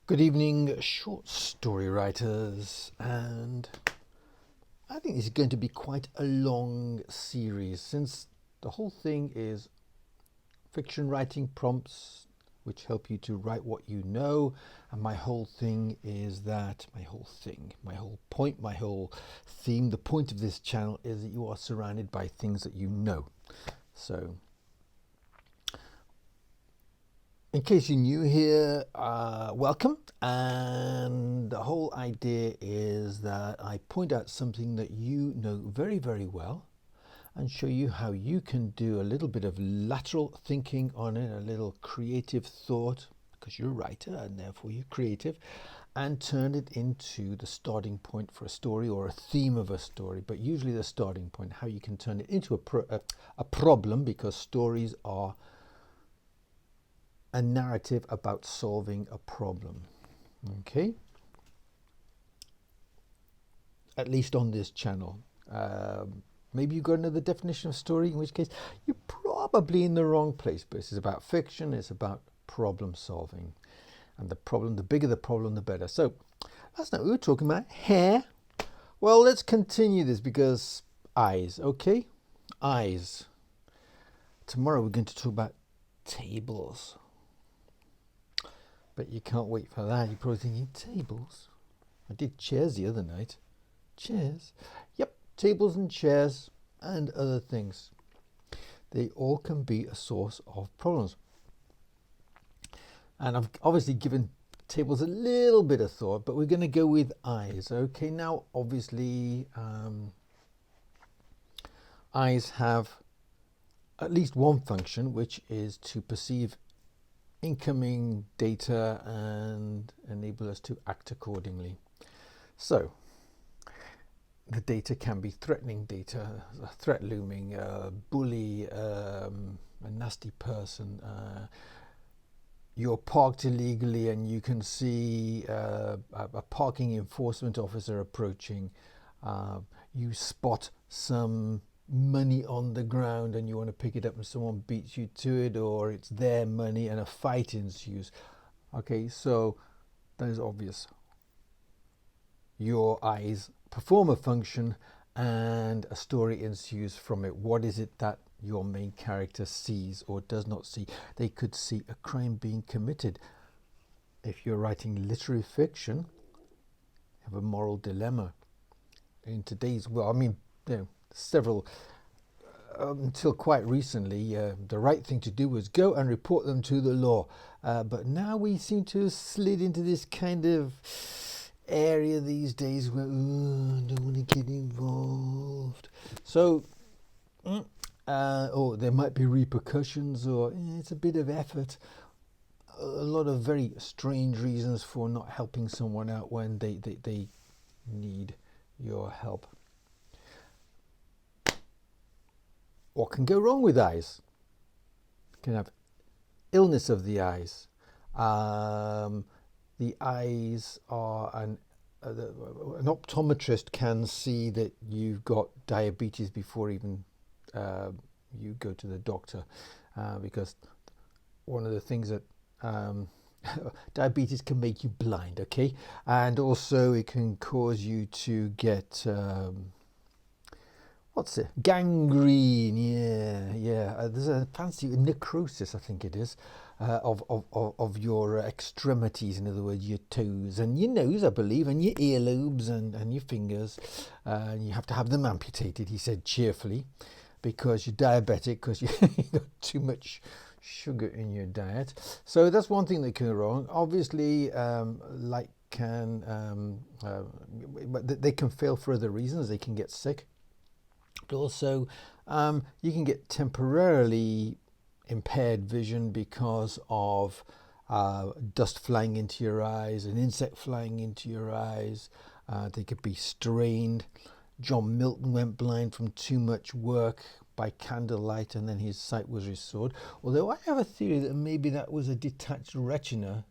Good evening, short story writers, and I think this is going to be quite a long series since the whole thing is fiction writing prompts which help you to write what you know. And my whole thing is that my whole point, my whole theme, the point of this channel is that you are surrounded by things that you know. So in case you're new here, welcome. And the whole idea is that I point out something that you know very, very well and show you how you can do a little bit of lateral thinking on it, a little creative thought, because you're a writer and therefore you're creative, and turn it into the starting point for a story or a theme of a story, but usually the starting point, how you can turn it into a problem, because stories are a narrative about solving a problem. Okay? At least on this channel. Maybe you've got another definition of story, in which case you're probably in the wrong place. But this is about fiction, it's about problem solving. And the bigger the problem, the better. So last night we were talking about hair. Well, let's continue this because eyes, okay? Eyes. Tomorrow we're going to talk about tables. But you can't wait for that. You're probably thinking, tables? I did chairs the other night. Chairs? Yep, tables and chairs and other things. They all can be a source of problems. And I've obviously given tables a little bit of thought, but we're going to go with eyes. Okay, now obviously eyes have at least one function, which is to perceive incoming data and enable us to act accordingly. So the data can be threatening data, a threat looming, a bully, a nasty person. You're parked illegally and you can see a parking enforcement officer approaching. You spot some money on the ground and you want to pick it up and someone beats you to it, or it's their money and a fight ensues. Okay, so that is obvious. Your eyes perform a function and a story ensues from it. What is it that your main character sees or does not see? They could see a crime being committed. If you're writing literary fiction, you have a moral dilemma. In today's world, several, until quite recently, the right thing to do was go and report them to the law. But now we seem to have slid into this kind of area these days where, I don't want to get involved. So, or there might be repercussions, or it's a bit of effort. A lot of very strange reasons for not helping someone out when they need your help. What can go wrong with eyes? You can have illness of the eyes. The eyes are an optometrist can see that you've got diabetes before even you go to the doctor, because one of the things that diabetes can make you blind, okay, and also it can cause you to get gangrene. There's a fancy necrosis, I think it is, of your extremities, in other words your toes and your nose, I believe, and your earlobes and your fingers, and you have to have them amputated, he said cheerfully, because you're diabetic, because you got too much sugar in your diet. So that's one thing that can go wrong. Obviously, but they can fail for other reasons. They can get sick. But also, you can get temporarily impaired vision because of dust flying into your eyes, an insect flying into your eyes. They could be strained. John Milton went blind from too much work by candlelight, and then his sight was restored. Although I have a theory that maybe that was a detached retina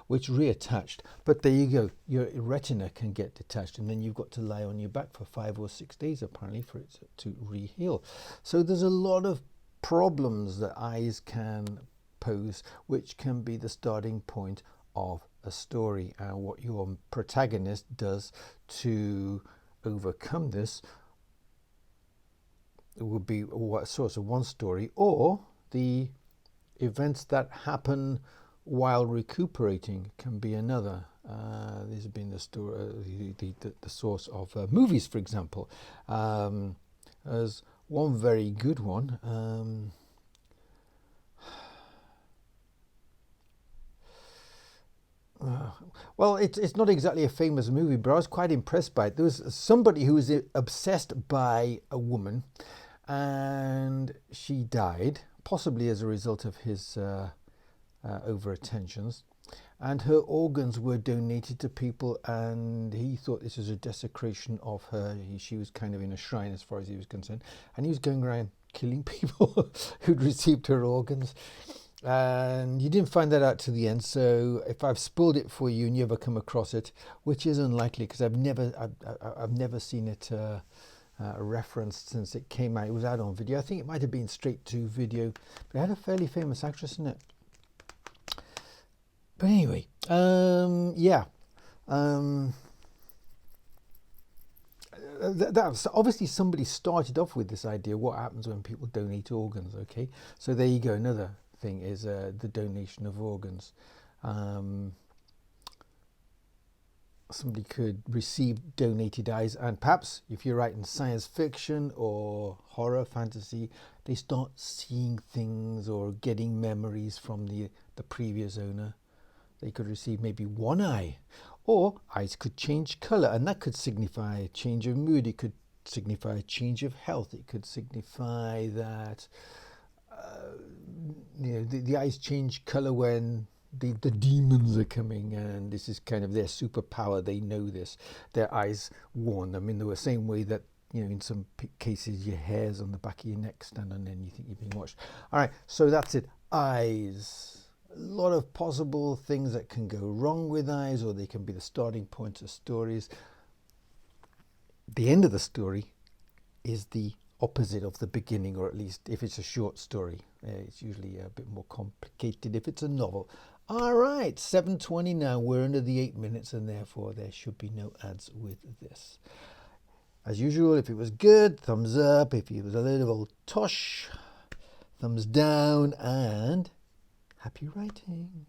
which reattached. But there you go, your retina can get detached, and then you've got to lie on your back for 5 or 6 days apparently for it to re-heal. So there's a lot of problems that eyes can pose, which can be the starting point of a story, and what your protagonist does to overcome this would be what source of one story, or the events that happen while recuperating can be another. These have been the story, the source of movies, for example. As one very good one. Well, it's not exactly a famous movie, but I was quite impressed by it. There was somebody who was obsessed by a woman, and she died, possibly as a result of his over attentions. And her organs were donated to people, and he thought this was a desecration of her. She was kind of in a shrine as far as he was concerned, and he was going around killing people who'd received her organs. And you didn't find that out to the end, so if I've spoiled it for you and you ever come across it, which is unlikely because I've never seen it referenced since it came out. It was out on video. I think it might have been straight to video, but it had a fairly famous actress in it. But anyway, yeah. That's obviously somebody started off with this idea. What happens when people donate organs? Okay, so there you go. Another thing is the donation of organs. Somebody could receive donated eyes, and perhaps if you're writing science fiction or horror fantasy, they start seeing things or getting memories from the previous owner. They could receive maybe one eye, or eyes could change color, and that could signify a change of mood. It could signify a change of health. It could signify that the eyes change color when the demons are coming, and this is kind of their superpower. They know this. Their eyes warn them in the same way that, in some cases your hairs on the back of your neck stand on end, you think you're being watched. All right, so that's it. Eyes. A lot of possible things that can go wrong with eyes, or they can be the starting point of stories. The end of the story is the opposite of the beginning, or at least if it's a short story. It's usually a bit more complicated if it's a novel. All right, 7:20 now. We're under the 8 minutes, and therefore there should be no ads with this. As usual, if it was good, thumbs up. If it was a little old tosh, thumbs down, and happy writing.